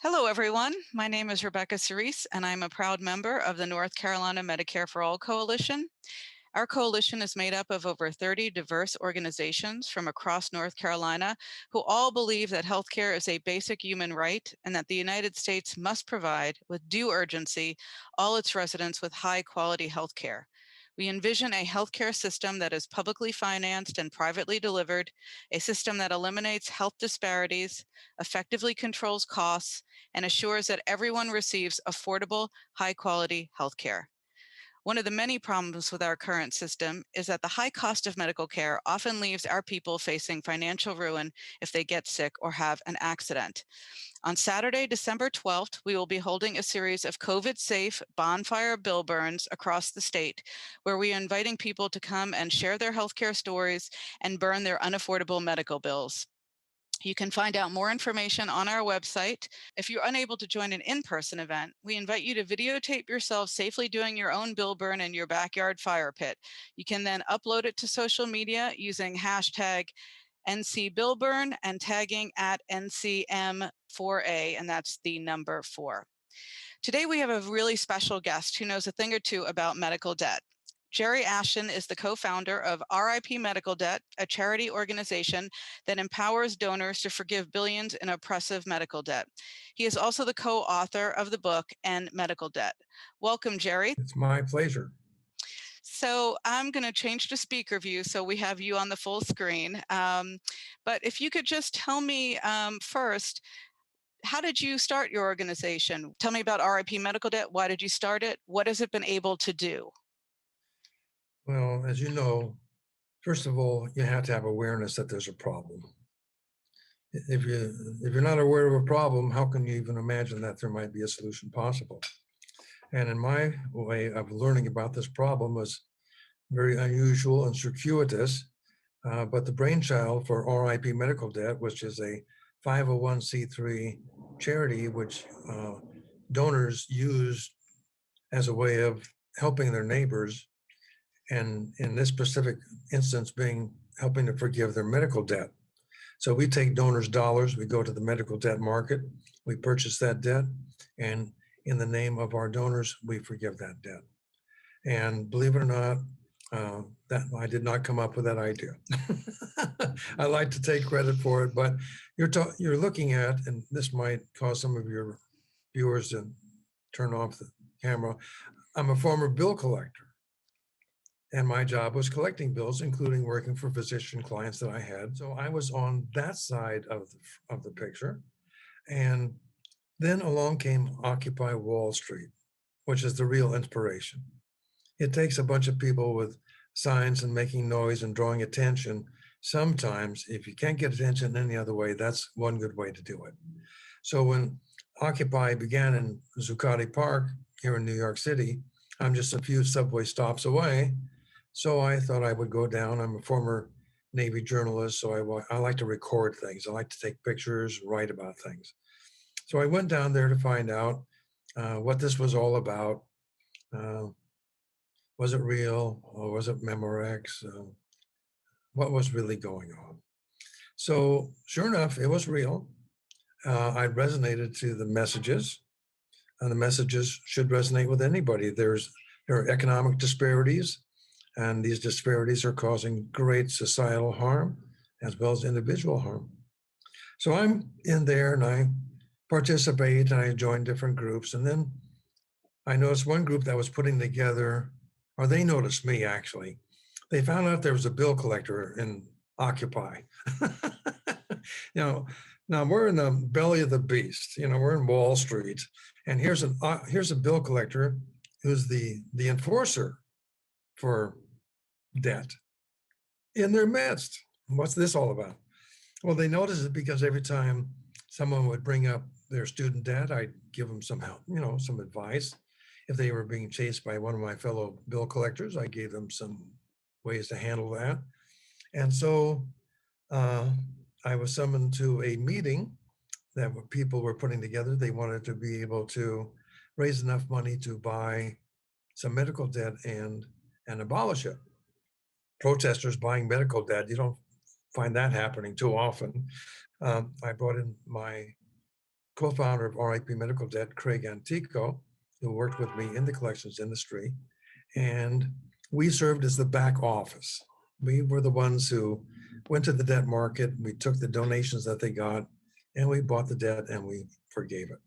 Hello, everyone. My name is Rebecca Cerise, and I'm a proud member of the North Carolina Medicare for All Coalition. Our coalition is made up of over 30 diverse organizations from across North Carolina who all believe that healthcare is a basic human right and that the United States must provide, with due urgency, all its residents with high quality healthcare. We envision a healthcare system that is publicly financed and privately delivered, a system that eliminates health disparities, effectively controls costs, and assures that everyone receives affordable, high quality healthcare. One of the many problems with our current system is that the high cost of medical care often leaves our people facing financial ruin if they get sick or have an accident. On Saturday, December 12th, we will be holding a series of COVID-safe bonfire bill burns across the state, where we are inviting people to come and share their healthcare stories and burn their unaffordable medical bills. You can find out more information on our website. If you're unable to join an in-person event, we invite you to videotape yourself safely doing your own bill burn in your backyard fire pit. You can then upload it to social media using hashtag NCBillburn and tagging at NCM4A, and that's the number 4. Today we have a really special guest who knows a thing or two about medical debt. Jerry Ashton is the co-founder of RIP Medical Debt, a charity organization that empowers donors to forgive billions in oppressive medical debt. He is also the co-author of the book End Medical Debt. Welcome, Jerry. It's my pleasure. So I'm going to change to speaker view so we have you on the full screen. But if you could just tell me first, how did you start your organization? Tell me about RIP Medical Debt. Why did you start it? What has it been able to do? Well, as you know, first of all, you have to have awareness that there's a problem. If you're not aware of a problem, how can you even imagine that there might be a solution possible? And in my way of learning about this problem was very unusual and circuitous, but the brainchild for RIP Medical Debt, which is a 501c3 charity, which donors use as a way of helping their neighbors, and in this specific instance being helping to forgive their medical debt. So we take donors' dollars, we go to the medical debt market, we purchase that debt, and in the name of our donors, we forgive that debt. And believe it or not, that I did not come up with that idea. I like to take credit for it, but you're looking at, and this might cause some of your viewers to turn off the camera. I'm a former bill collector. And my job was collecting bills, including working for physician clients that I had. So I was on that side of the picture. And then along came Occupy Wall Street, which is the real inspiration. It takes a bunch of people with signs and making noise and drawing attention. Sometimes, if you can't get attention any other way, that's one good way to do it. So when Occupy began in Zuccotti Park here in New York City, I'm just a few subway stops away. So I thought I would go down. I'm a former Navy journalist, so I like to record things. I like to take pictures, write about things. So I went down there to find out what this was all about. Was it real or was it Memorex? What was really going on? So sure enough, it was real. I resonated to the messages, and the messages should resonate with anybody. There are economic disparities, and these disparities are causing great societal harm as well as individual harm. So I'm in there and I participate and I join different groups. And then I noticed one group that was putting together, or they noticed me actually. They found out there was a bill collector in Occupy. Now we're in the belly of the beast. We're in Wall Street, and here's a bill collector who's the enforcer for debt in their midst. What's this all about? Well, they noticed it because every time someone would bring up their student debt, I'd give them some help, some advice. If they were being chased by one of my fellow bill collectors, I gave them some ways to handle that. And so I was summoned to a meeting that people were putting together. They wanted to be able to raise enough money to buy some medical debt and abolish it. Protesters buying medical debt, you don't find that happening too often. I brought in my co-founder of RIP Medical Debt, Craig Antico, who worked with me in the collections industry. And we served as the back office. We were the ones who went to the debt market. We took the donations that they got and we bought the debt and we forgave it.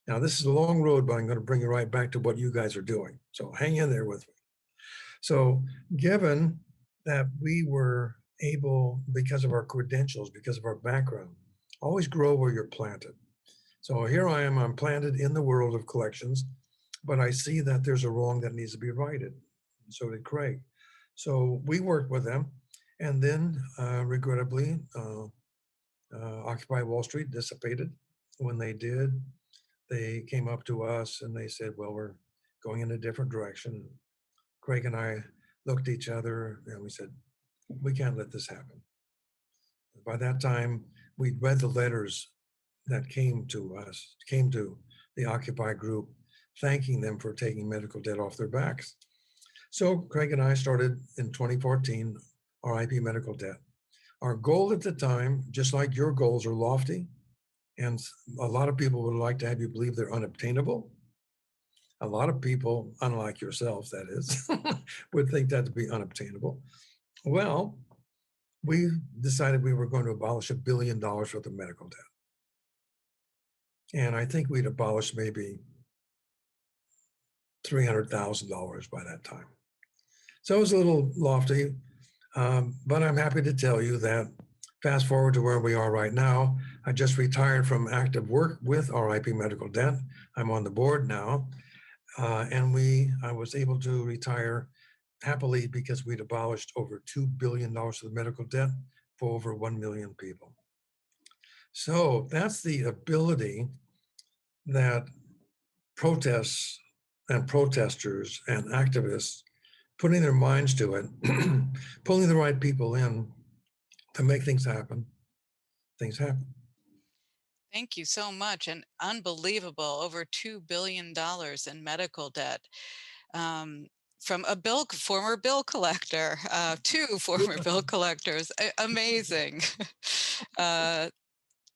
Now, this is a long road, but I'm going to bring you right back to what you guys are doing. So hang in there with me. So given that we were able, because of our credentials, because of our background, always grow where you're planted. So here I am, I'm planted in the world of collections, but I see that there's a wrong that needs to be righted. So did Craig. So we worked with them. And then regrettably, Occupy Wall Street dissipated. When they did, they came up to us and they said, well, we're going in a different direction. Craig and I looked at each other and we said, we can't let this happen. By that time, we'd read the letters that came to us, came to the Occupy group, thanking them for taking medical debt off their backs. So Craig and I started in 2014, RIP Medical Debt. Our goal at the time, just like your goals are lofty, and a lot of people would like to have you believe they're unobtainable. A lot of people, unlike yourselves, that is, would think that to be unobtainable. Well, we decided we were going to abolish $1 billion worth of medical debt. And I think we'd abolished maybe $300,000 by that time. So it was a little lofty, but I'm happy to tell you that fast forward to where we are right now. I just retired from active work with RIP Medical Debt. I'm on the board now. I was able to retire happily because we'd abolished over $2 billion of medical debt for over 1 million people. So that's the ability that protests and protesters and activists putting their minds to it, pulling the right people in to make things happen, things happen. Thank you so much. And unbelievable, over $2 billion in medical debt. From a former bill collector, two former bill collectors. Amazing.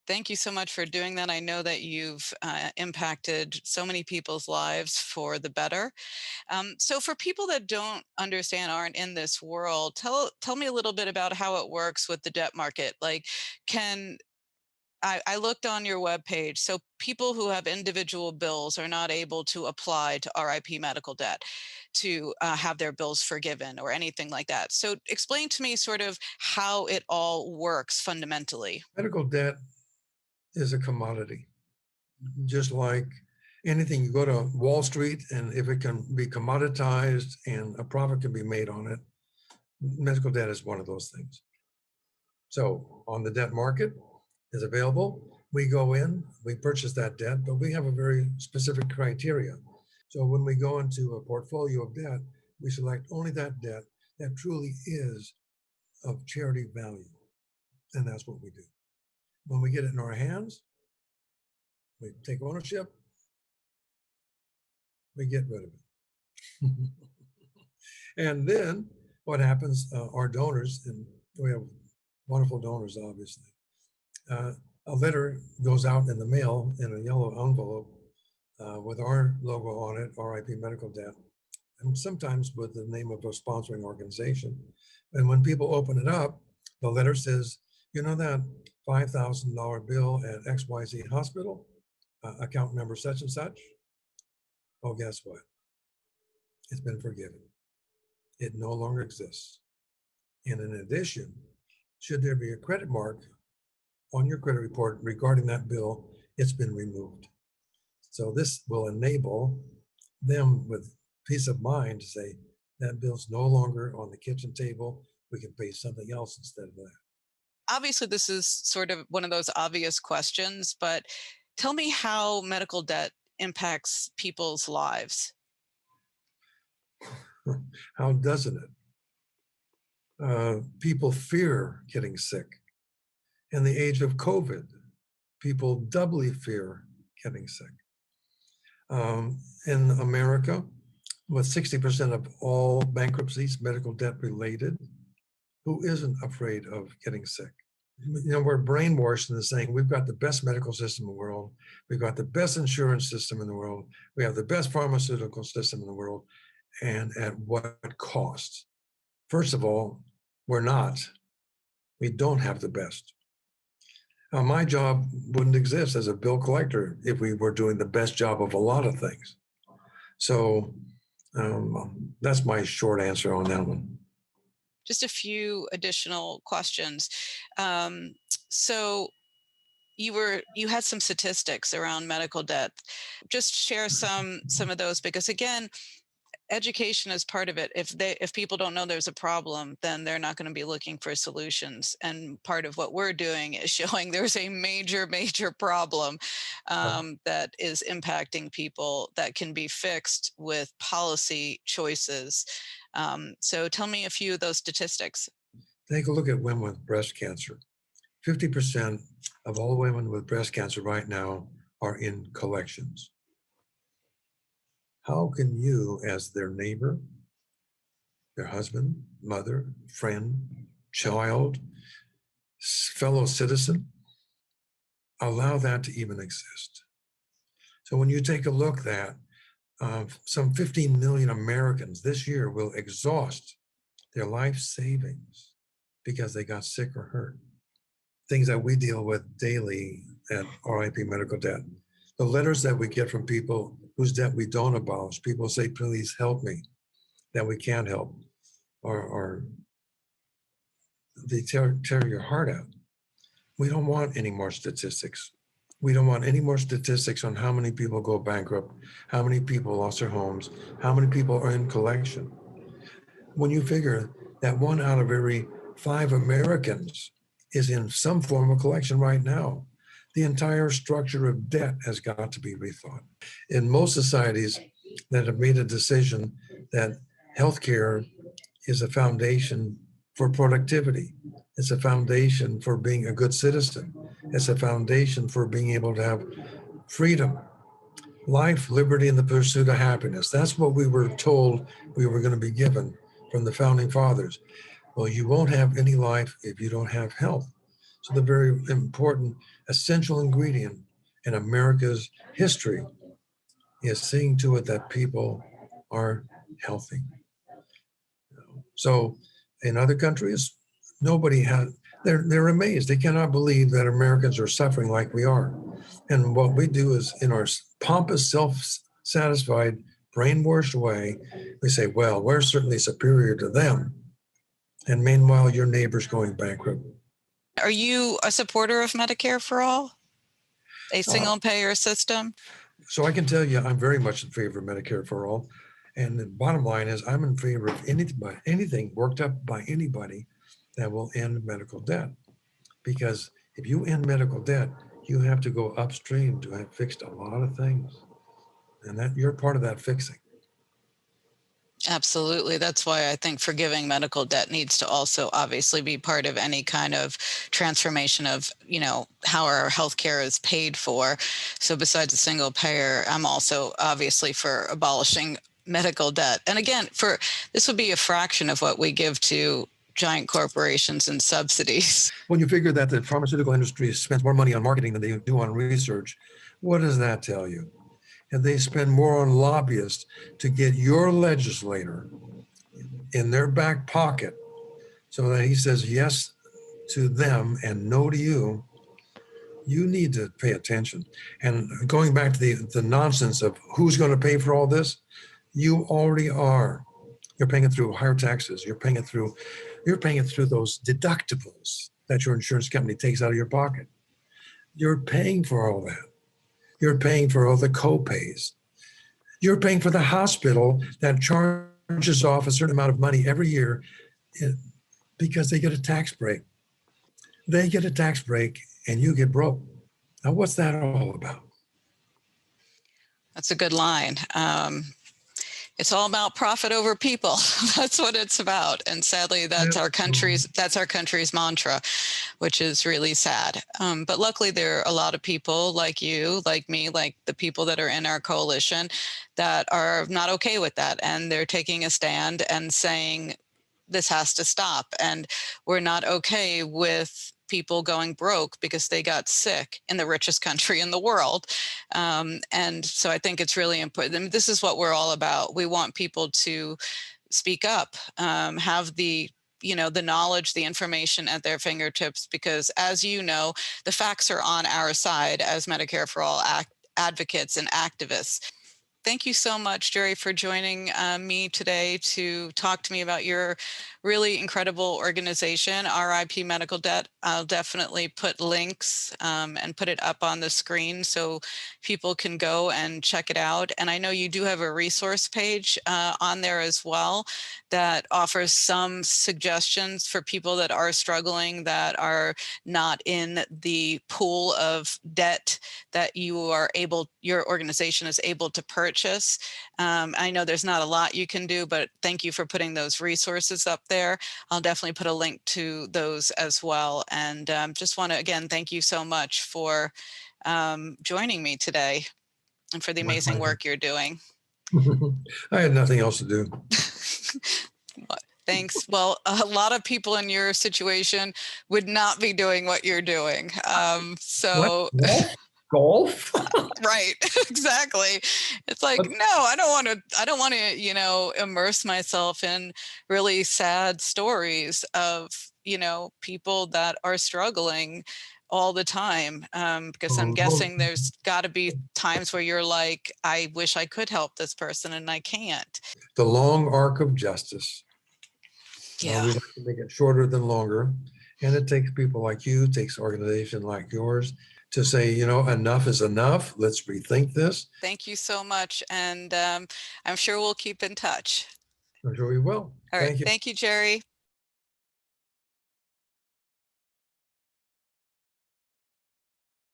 Thank you so much for doing that. I know that you've impacted so many people's lives for the better. So for people that don't understand, aren't in this world, tell me a little bit about how it works with the debt market. Like, I looked on your webpage. So people who have individual bills are not able to apply to RIP medical debt to have their bills forgiven or anything like that. So explain to me sort of how it all works fundamentally. Medical debt is a commodity, just like anything. You go to Wall Street, and if it can be commoditized and a profit can be made on it, medical debt is one of those things. So on the debt market is available. We go in, we purchase that debt, but we have a very specific criteria. So when we go into a portfolio of debt, we select only that debt that truly is of charity value. And that's what we do. When we get it in our hands, we take ownership, we get rid of it. And then what happens, our donors, and we have wonderful donors, obviously, a letter goes out in the mail in a yellow envelope with our logo on it, RIP Medical Debt, and sometimes with the name of a sponsoring organization. And when people open it up, the letter says, you know that $5,000 bill at XYZ Hospital, account number such and such? Oh, guess what? It's been forgiven. It no longer exists. And in addition, should there be a credit mark on your credit report regarding that bill, it's been removed. So this will enable them with peace of mind to say, that bill's no longer on the kitchen table. We can pay something else instead of that. Obviously, this is sort of one of those obvious questions, but tell me how medical debt impacts people's lives. How doesn't it? People fear getting sick. In the age of COVID, people doubly fear getting sick. In America, with 60% of all bankruptcies medical debt related, who isn't afraid of getting sick? we're brainwashed into saying we've got the best medical system in the world. We've got the best insurance system in the world. We have the best pharmaceutical system in the world. And at what cost? First of all, we're not. We don't have the best. Now, my job wouldn't exist as a bill collector if we were doing the best job of a lot of things. So that's my short answer on that one. Just a few additional questions. Um, so you had some statistics around medical debt. Just share some of those, because again, education is part of it. If people don't know there's a problem, then they're not going to be looking for solutions. And part of what we're doing is showing there's a major problem that is impacting people that can be fixed with policy choices. So tell me a few of those statistics. Take a look at women with breast cancer. 50% of all women with breast cancer right now are in collections. How can you, as their neighbor, their husband, mother, friend, child, fellow citizen, allow that to even exist? So when you take a look at some 15 million Americans this year will exhaust their life savings because they got sick or hurt. Things that we deal with daily at RIP Medical Debt. The letters that we get from people whose debt we don't abolish, people say, please help me, that we can't help, or they tear your heart out. We don't want any more statistics. We don't want any more statistics on how many people go bankrupt, how many people lost their homes, how many people are in collection. When you figure that 1 out of every 5 Americans is in some form of collection right now, the entire structure of debt has got to be rethought. In most societies that have made a decision that healthcare is a foundation for productivity, it's a foundation for being a good citizen, it's a foundation for being able to have freedom, life, liberty, and the pursuit of happiness. That's what we were told we were going to be given from the founding fathers. Well, you won't have any life if you don't have health. So the very important, essential ingredient in America's history is seeing to it that people are healthy. So in other countries, nobody has, they're amazed. They cannot believe that Americans are suffering like we are. And what we do is, in our pompous, self-satisfied, brainwashed way, we say, well, we're certainly superior to them. And meanwhile, your neighbor's going bankrupt. Are you a supporter of Medicare for All, a Uh, single payer system? so I can tell you, I'm very much in favor of Medicare for all. And the bottom line is, I'm in favor of anything worked up by anybody that will end medical debt. Because if you end medical debt, you have to go upstream to have fixed a lot of things. And that you're part of that fixing. Absolutely. That's why I think forgiving medical debt needs to also obviously be part of any kind of transformation of, how our healthcare is paid for. So besides a single payer, I'm also obviously for abolishing medical debt. And again, this would be a fraction of what we give to giant corporations and subsidies. When you figure that the pharmaceutical industry spends more money on marketing than they do on research, what does that tell you? And they spend more on lobbyists to get your legislator in their back pocket so that he says yes to them and no to you. You need to pay attention. And going back to the nonsense of who's going to pay for all this, you already are. You're paying it through higher taxes. You're paying it through those deductibles that your insurance company takes out of your pocket. You're paying for all that. You're paying for all the co-pays. You're paying for the hospital that charges off a certain amount of money every year because they get a tax break. They get a tax break and you get broke. Now, what's that all about? That's a good line. It's all about profit over people. That's what it's about. And sadly, that's our country's mantra, which is really sad. But luckily, there are a lot of people like you, like me, like the people that are in our coalition that are not okay with that. And they're taking a stand and saying, this has to stop. And we're not okay with people going broke because they got sick in the richest country in the world. And so I think it's really important. I mean, this is what we're all about. We want people to speak up, have the the knowledge, the information at their fingertips, because as you know, the facts are on our side as Medicare for All advocates and activists. Thank you so much, Jerry, for joining me today to talk to me about your really incredible organization, RIP Medical Debt. I'll definitely put links and put it up on the screen so people can go and check it out. And I know you do have a resource page on there as well that offers some suggestions for people that are struggling, that are not in the pool of debt that your organization is able to purchase. I know there's not a lot you can do, but thank you for putting those resources up there. I'll definitely put a link to those as well. And just want to, again, thank you so much for joining me today and for the My amazing pleasure. work you're doing. I had nothing else to do. Thanks. Well, a lot of people in your situation would not be doing what you're doing. What? So Golf? Golf? right, exactly. It's like, no, I don't want to, immerse myself in really sad stories of, people that are struggling all the time. Because I'm Well, guessing there's got to be times where you're like, I wish I could help this person and I can't. the long arc of justice. Yeah. We like to make it shorter than longer. And it takes people like you, takes organizations like yours to say, enough is enough. Let's rethink this. Thank you so much. And I'm sure we'll keep in touch. I'm sure we will. All right. Thank you. Thank you, Jerry.